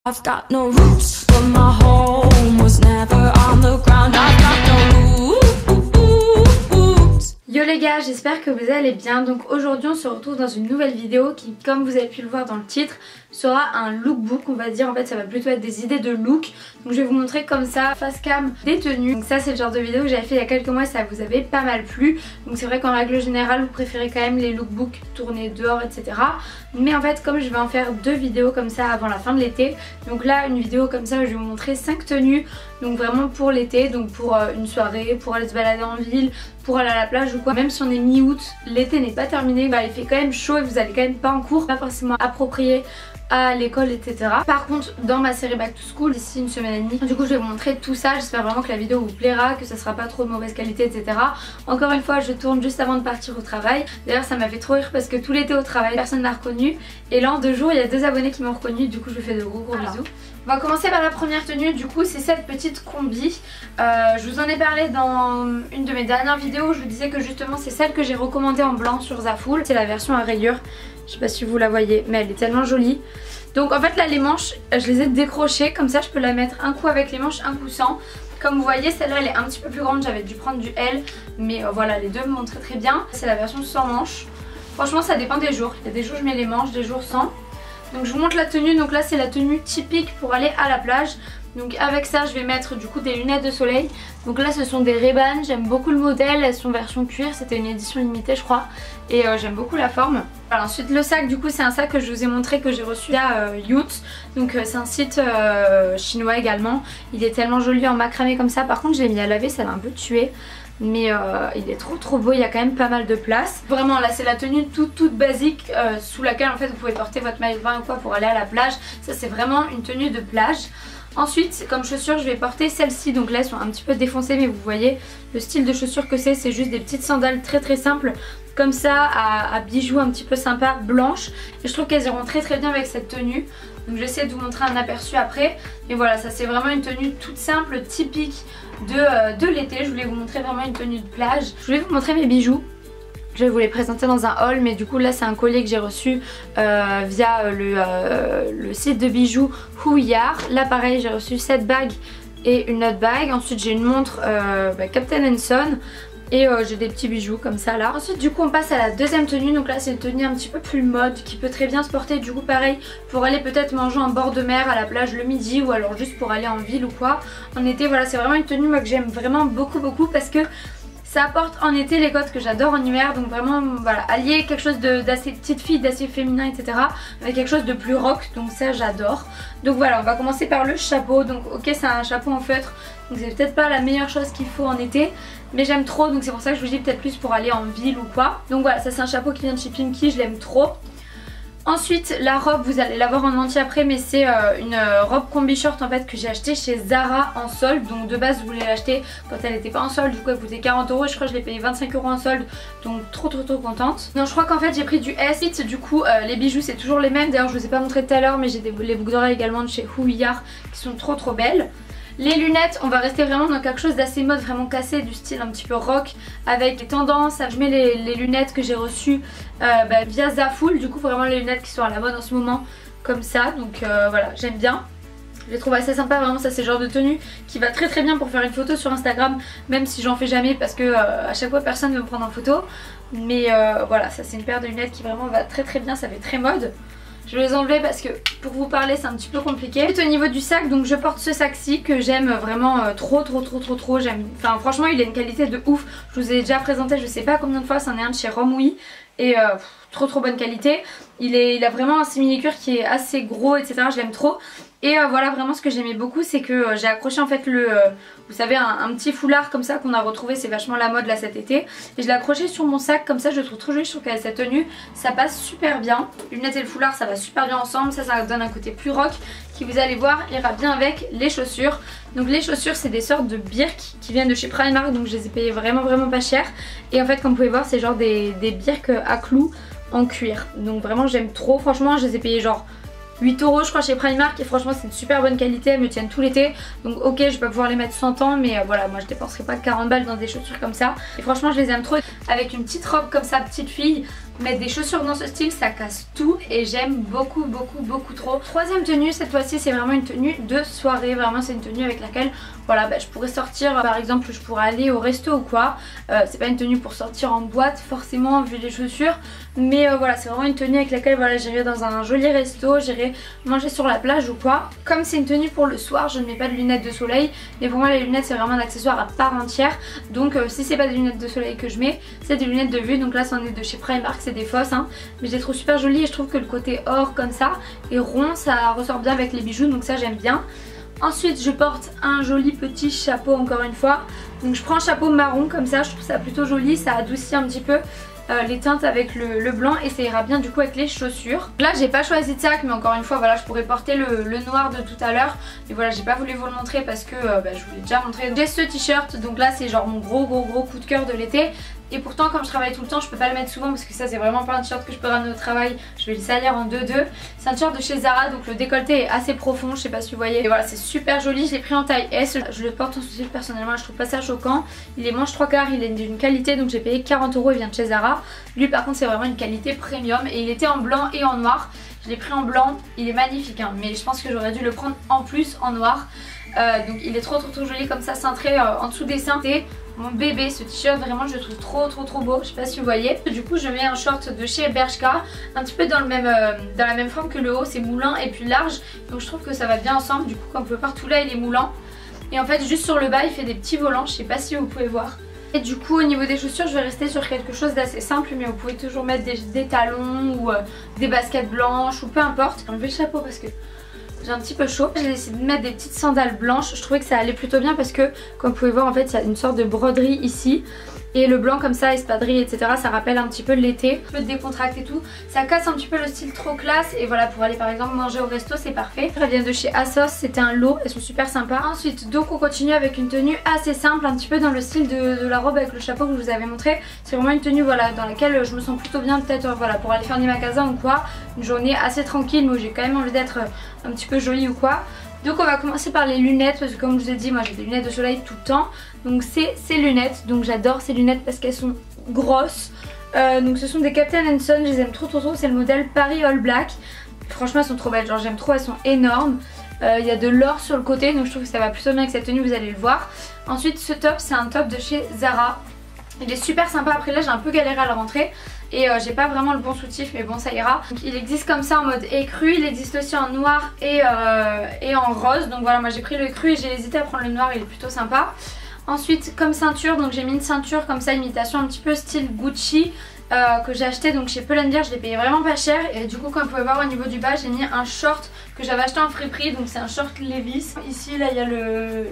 I've got no roots, but my home was never on the ground. I've got no roots. Yo les gars, j'espère que vous allez bien. Donc aujourd'hui on se retrouve dans une nouvelle vidéo qui, comme vous avez pu le voir dans le titre, sera un lookbook, on va dire. En fait ça va plutôt être des idées de look. Donc je vais vous montrer comme ça, face cam, des tenues. Donc ça c'est le genre de vidéo que j'avais fait il y a quelques mois et ça vous avait pas mal plu. Donc c'est vrai qu'en règle générale vous préférez quand même les lookbooks tournés dehors, etc. Mais en fait comme je vais en faire deux vidéos comme ça avant la fin de l'été, donc là une vidéo comme ça où je vais vous montrer 5 tenues. Donc vraiment pour l'été, donc pour une soirée, pour aller se balader en ville, pour aller à la plage ou quoi. Même si on est mi-août, l'été n'est pas terminé, bah, il fait quand même chaud et vous allez quand même pas en cours, pas forcément approprié à l'école, etc. Par contre dans ma série Back to School d'ici une semaine et demie, du coup je vais vous montrer tout ça. J'espère vraiment que la vidéo vous plaira, que ça sera pas trop de mauvaise qualité, etc. Encore une fois je tourne juste avant de partir au travail. D'ailleurs ça m'a fait trop rire parce que tout l'été au travail personne n'a reconnu, et là en 2 jours il y a 2 abonnés qui m'ont reconnu. Du coup je vous fais de gros bisous. On va commencer par la première tenue, du coup c'est cette petite combi. Je vous en ai parlé dans une de mes dernières vidéos où je vous disais que justement c'est celle que j'ai recommandée en blanc sur Zaful. C'est la version à rayures, je sais pas si vous la voyez mais elle est tellement jolie. Donc en fait là les manches je les ai décrochées, comme ça je peux la mettre un coup avec les manches, un coup sans. Comme vous voyez celle-là elle est un petit peu plus grande, j'avais dû prendre du L, mais voilà les deux me vont très bien. C'est la version sans manches. Franchement ça dépend des jours, il y a des jours je mets les manches, des jours sans. Donc je vous montre la tenue, donc là c'est la tenue typique pour aller à la plage. Donc avec ça je vais mettre du coup des lunettes de soleil. Donc là ce sont des Ray-Ban, j'aime beaucoup le modèle, elles sont version cuir, c'était une édition limitée je crois. Et j'aime beaucoup la forme. Voilà, ensuite le sac, du coup c'est un sac que je vous ai montré que j'ai reçu à Youth. Donc c'est un site chinois également. Il est tellement joli en macramé comme ça, par contre je l'ai mis à laver, ça l'a un peu tué. Mais il est trop beau, il y a quand même pas mal de place. Vraiment là c'est la tenue toute basique sous laquelle en fait vous pouvez porter votre maillot de bain ou quoi pour aller à la plage. Ça c'est vraiment une tenue de plage. Ensuite comme chaussures je vais porter celles-ci, donc là elles sont un petit peu défoncées mais vous voyez le style de chaussures que c'est juste des petites sandales très simples comme ça à bijoux un petit peu sympa, blanches. Et je trouve qu'elles iront très bien avec cette tenue. Donc je vais essayer de vous montrer un aperçu après. Mais voilà, ça c'est vraiment une tenue toute simple, typique de l'été. Je voulais vous montrer vraiment une tenue de plage. Je voulais vous montrer mes bijoux. Je vais vous les présenter dans un haul, mais du coup là c'est un collier que j'ai reçu via le site de bijoux Huiyar. Là pareil j'ai reçu cette bague et une autre bague. Ensuite j'ai une montre Captain Son. Et j'ai des petits bijoux comme ça là. Ensuite du coup on passe à la deuxième tenue. Donc là c'est une tenue un petit peu plus mode qui peut très bien se porter du coup pareil pour aller peut-être manger en bord de mer à la plage le midi, ou alors juste pour aller en ville ou quoi en été. Voilà, c'est vraiment une tenue moi que j'aime vraiment beaucoup parce que ça apporte en été les codes que j'adore en hiver. Donc vraiment voilà, allier quelque chose d'assez petite fille, d'assez féminin, etc. avec quelque chose de plus rock, donc ça j'adore. Donc voilà, on va commencer par le chapeau. Donc ok c'est un chapeau en feutre, donc c'est peut-être pas la meilleure chose qu'il faut en été, mais j'aime trop, donc c'est pour ça que je vous dis peut-être plus pour aller en ville ou quoi. Donc voilà, ça c'est un chapeau qui vient de chez Pimki, je l'aime trop. Ensuite la robe, vous allez la voir en entier après, mais c'est une robe combi short en fait que j'ai acheté chez Zara en solde. Donc de base je voulais l'acheter quand elle n'était pas en solde, du coup elle coûtait 40 € et je crois que je l'ai payé 25 € en solde. Donc trop contente. Non, je crois qu'en fait j'ai pris du S. Du coup les bijoux c'est toujours les mêmes, d'ailleurs je vous ai pas montré tout à l'heure, mais j'ai les boucles d'oreilles également de chez Huiyar qui sont trop belles. Les lunettes, on va rester vraiment dans quelque chose d'assez mode, vraiment cassé, du style un petit peu rock avec des tendances. Je mets les lunettes que j'ai reçues via Zaful, du coup vraiment les lunettes qui sont à la mode en ce moment comme ça. Donc voilà, j'aime bien. Je les trouve assez sympa, vraiment ça c'est le genre de tenue qui va très bien pour faire une photo sur Instagram, même si j'en fais jamais parce que à chaque fois personne ne veut me prendre en photo. Mais voilà, ça c'est une paire de lunettes qui vraiment va très bien, ça fait très mode. Je vais les enlever parce que pour vous parler c'est un petit peu compliqué. Ensuite au niveau du sac, donc je porte ce sac-ci que j'aime vraiment trop. J'aime, enfin franchement il a une qualité de ouf. Je vous ai déjà présenté je sais pas combien de fois, c'en est un de chez Romwe. Et trop bonne qualité. Il a vraiment un simili-cuir qui est assez gros, etc. Je l'aime trop. Et voilà, vraiment ce que j'aimais beaucoup c'est que j'ai accroché en fait vous savez un petit foulard comme ça qu'on a retrouvé, c'est vachement la mode là cet été. Et je l'ai accroché sur mon sac comme ça, je le trouve trop joli, je trouve qu'avec cette tenue ça passe super bien. Les lunettes et le foulard ça va super bien ensemble, ça donne un côté plus rock qui, vous allez voir, ira bien avec les chaussures. Donc les chaussures c'est des sortes de birks qui viennent de chez Primark, donc je les ai payées vraiment pas cher. Et en fait comme vous pouvez voir c'est genre des birks à clous en cuir. Donc vraiment j'aime trop, franchement je les ai payées genre 8 € je crois chez Primark, et franchement c'est une super bonne qualité, elles me tiennent tout l'été. Donc ok je vais pas pouvoir les mettre 100 ans, mais voilà, moi je dépenserai pas 40 balles dans des chaussures comme ça. Et franchement je les aime trop, avec une petite robe comme ça petite fille. mettre des chaussures dans ce style, ça casse tout et j'aime beaucoup trop. Troisième tenue, cette fois-ci c'est vraiment une tenue de soirée, vraiment c'est une tenue avec laquelle voilà, je pourrais sortir, par exemple je pourrais aller au resto ou quoi. C'est pas une tenue pour sortir en boîte forcément vu les chaussures, mais voilà, c'est vraiment une tenue avec laquelle voilà, j'irai dans un joli resto, j'irai manger sur la plage ou quoi. Comme c'est une tenue pour le soir, je ne mets pas de lunettes de soleil, mais pour moi les lunettes c'est vraiment un accessoire à part entière. Donc si c'est pas des lunettes de soleil que je mets, c'est des lunettes de vue. Donc là c'en est de chez Primark, c'est des fausses hein, mais je les trouve super jolies et je trouve que le côté or comme ça et rond, ça ressort bien avec les bijoux, donc ça j'aime bien. Ensuite je porte un joli petit chapeau encore une fois. Donc je prends un chapeau marron comme ça, je trouve ça plutôt joli, ça adoucit un petit peu les teintes avec le blanc et ça ira bien du coup avec les chaussures. Là j'ai pas choisi de sac, mais encore une fois voilà, je pourrais porter le noir de tout à l'heure, mais voilà, j'ai pas voulu vous le montrer parce que je vous l'ai déjà montré. J'ai ce t-shirt, donc là c'est genre mon gros coup de cœur de l'été. Et pourtant comme je travaille tout le temps je peux pas le mettre souvent parce que ça c'est vraiment pas un t-shirt que je peux ramener au travail. Je vais le salir en 2-2. C'est un t-shirt de chez Zara, donc le décolleté est assez profond, je sais pas si vous voyez. Et voilà, c'est super joli, je l'ai pris en taille S. Je le porte en soutif personnellement, je trouve pas ça choquant. Il est manche 3/4, il est d'une qualité, donc j'ai payé 40 €, il vient de chez Zara. Lui par contre c'est vraiment une qualité premium et il était en blanc et en noir. Je l'ai pris en blanc, il est magnifique hein, mais je pense que j'aurais dû le prendre en plus en noir. Donc il est trop joli comme ça, cintré en dessous des seins. Mon bébé, ce t-shirt vraiment je le trouve trop beau, je sais pas si vous voyez. Du coup je mets un short de chez Bershka, un petit peu dans la même forme que le haut, c'est moulant et puis large, donc je trouve que ça va bien ensemble. Du coup comme vous pouvez voir, tout là il est moulant et en fait juste sur le bas il fait des petits volants, je sais pas si vous pouvez voir. Et du coup au niveau des chaussures je vais rester sur quelque chose d'assez simple, mais vous pouvez toujours mettre des talons ou des baskets blanches ou peu importe. J'ai enlevé le chapeau parce que j'ai un petit peu chaud. J'ai décidé de mettre des petites sandales blanches. Je trouvais que ça allait plutôt bien parce que comme vous pouvez voir en fait il y a une sorte de broderie ici. Et le blanc comme ça, espadrille etc, ça rappelle un petit peu l'été, un peu décontracté et tout. Ça casse un petit peu le style trop classe. Et voilà, pour aller par exemple manger au resto c'est parfait. Elles viennent de chez ASOS, c'était un lot, elles sont super sympas. Ensuite donc on continue avec une tenue assez simple, un petit peu dans le style de la robe avec le chapeau que je vous avais montré. C'est vraiment une tenue voilà, dans laquelle je me sens plutôt bien, peut-être voilà, pour aller faire des magasins ou quoi. Une journée assez tranquille mais où j'ai quand même envie d'être un petit peu jolie ou quoi. Donc on va commencer par les lunettes parce que comme je vous ai dit moi j'ai des lunettes de soleil tout le temps. Donc c'est ces lunettes, donc j'adore ces lunettes parce qu'elles sont grosses. Donc ce sont des Captain & Son, je les aime trop, c'est le modèle Paris All Black. Franchement elles sont trop belles, genre j'aime trop, elles sont énormes. Il y a de l'or sur le côté donc je trouve que ça va plutôt bien avec cette tenue, vous allez le voir. Ensuite ce top c'est un top de chez Zara. Il est super sympa, après là j'ai un peu galéré à le rentrer. Et j'ai pas vraiment le bon soutif mais bon ça ira. Donc, il existe comme ça en mode écru, il existe aussi en noir et en rose. Donc voilà, moi j'ai pris le cru et j'ai hésité à prendre le noir, il est plutôt sympa. Ensuite comme ceinture, donc j'ai mis une ceinture comme ça imitation un petit peu style Gucci que j'ai acheté donc chez Pull&Bear, je l'ai payé vraiment pas cher. Et du coup comme vous pouvez voir au niveau du bas j'ai mis un short que j'avais acheté en friperie, donc c'est un short Levi's. Ici là il y a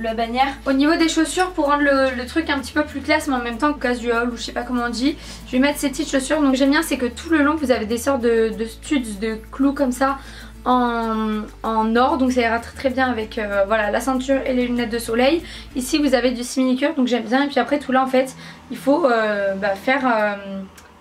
la bannière. Au niveau des chaussures, pour rendre le truc un petit peu plus classe mais en même temps casual ou je sais pas comment on dit, je vais mettre ces petites chaussures. Donc j'aime bien c'est que tout le long vous avez des sortes de studs, de clous comme ça en or, donc ça ira très bien avec voilà, la ceinture et les lunettes de soleil. Ici vous avez du simili-cuir donc j'aime bien, et puis après tout là en fait il faut faire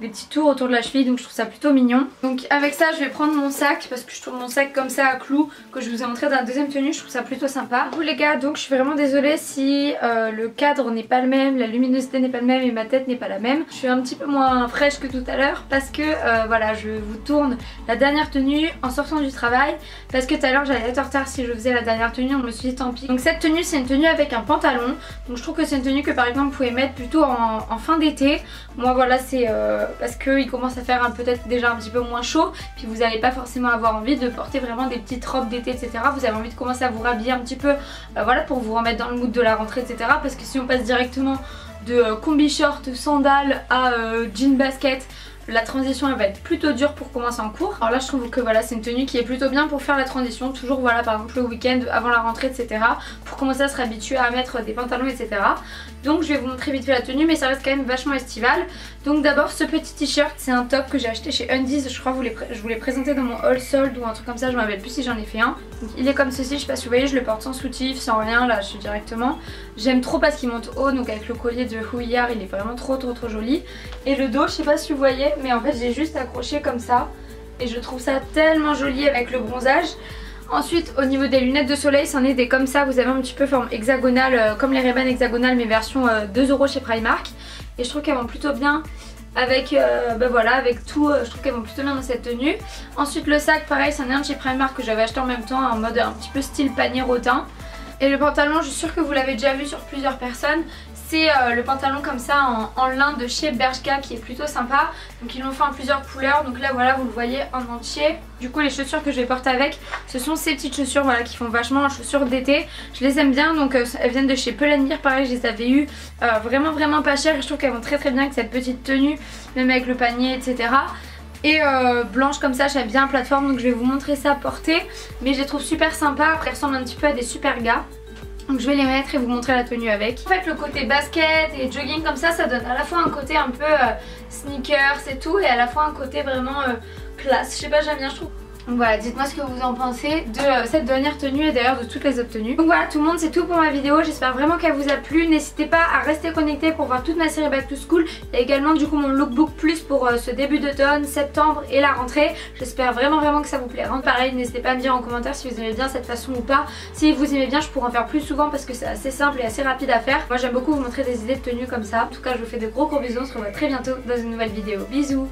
des petits tours autour de la cheville, donc je trouve ça plutôt mignon. Donc avec ça je vais prendre mon sac parce que je trouve mon sac comme ça à clous que je vous ai montré dans la deuxième tenue, je trouve ça plutôt sympa. Vous les gars, donc je suis vraiment désolée si le cadre n'est pas le même, la luminosité n'est pas le même et ma tête n'est pas la même. Je suis un petit peu moins fraîche que tout à l'heure parce que voilà, je vous tourne la dernière tenue en sortant du travail parce que tout à l'heure j'allais être en retard si je faisais la dernière tenue, on me suis dit tant pis. Donc cette tenue c'est une tenue avec un pantalon, donc je trouve que c'est une tenue que par exemple vous pouvez mettre plutôt en fin d'été. Moi voilà, c'est parce qu'il commence à faire peut-être déjà un petit peu moins chaud, puis vous n'allez pas forcément avoir envie de porter vraiment des petites robes d'été etc. Vous avez envie de commencer à vous rhabiller un petit peu voilà, pour vous remettre dans le mood de la rentrée etc. Parce que si on passe directement de combi short, sandales à jean basket, la transition elle va être plutôt dure pour commencer en cours. Alors là je trouve que voilà, c'est une tenue qui est plutôt bien pour faire la transition, toujours voilà par exemple le week-end avant la rentrée etc, pour commencer à se réhabituer à mettre des pantalons etc. Donc je vais vous montrer vite fait la tenue, mais ça reste quand même vachement estival. Donc d'abord ce petit t-shirt, c'est un top que j'ai acheté chez Undies, je crois je vous l'ai présenté dans mon haul sold ou un truc comme ça, je me rappelle plus si j'en ai fait un. Donc il est comme ceci, je sais pas si vous voyez, je le porte sans soutif, sans rien, là je suis directement. J'aime trop parce qu'il monte haut, donc avec le collier de Who We Are, il est vraiment trop joli. Et le dos, je sais pas si vous voyez, mais en fait j'ai juste accroché comme ça et je trouve ça tellement joli avec le bronzage. Ensuite au niveau des lunettes de soleil, c'en est des comme ça, vous avez un petit peu forme hexagonale comme les Ray-Ban hexagonales mais version 2 € chez Primark. Et je trouve qu'elles vont plutôt bien avec voilà, avec tout, je trouve qu'elles vont plutôt bien dans cette tenue. Ensuite le sac pareil, c'en est un de chez Primark que j'avais acheté en même temps en mode un petit peu style panier rotin. Et le pantalon, je suis sûre que vous l'avez déjà vu sur plusieurs personnes. C'est le pantalon comme ça en lin de chez Bershka qui est plutôt sympa. Donc ils l'ont fait en plusieurs couleurs. Donc là voilà, vous le voyez en entier. Du coup les chaussures que je vais porter avec, ce sont ces petites chaussures voilà, qui font vachement chaussures d'été. Je les aime bien, donc elles viennent de chez Pull&Bear. Pareil, je les avais eues vraiment pas chères. Et je trouve qu'elles vont très bien avec cette petite tenue, même avec le panier, etc. Et blanche comme ça, j'aime bien plateforme, donc je vais vous montrer ça porté. Mais je les trouve super sympa, après elles ressemblent un petit peu à des super gars. Donc je vais les mettre et vous montrer la tenue avec. En fait le côté basket et jogging comme ça donne à la fois un côté un peu sneakers et tout, et à la fois un côté vraiment classe. Je sais pas, j'aime bien, je trouve. Donc voilà, dites-moi ce que vous en pensez de cette dernière tenue et d'ailleurs de toutes les autres tenues. Donc voilà tout le monde, c'est tout pour ma vidéo, j'espère vraiment qu'elle vous a plu. N'hésitez pas à rester connecté pour voir toute ma série Back to School. Et également du coup mon lookbook plus pour ce début d'automne, septembre et la rentrée. J'espère vraiment que ça vous plaira. Pareil, n'hésitez pas à me dire en commentaire si vous aimez bien cette façon ou pas. Si vous aimez bien, je pourrais en faire plus souvent parce que c'est assez simple et assez rapide à faire. Moi j'aime beaucoup vous montrer des idées de tenues comme ça. En tout cas je vous fais de gros bisous, on se revoit très bientôt dans une nouvelle vidéo. Bisous.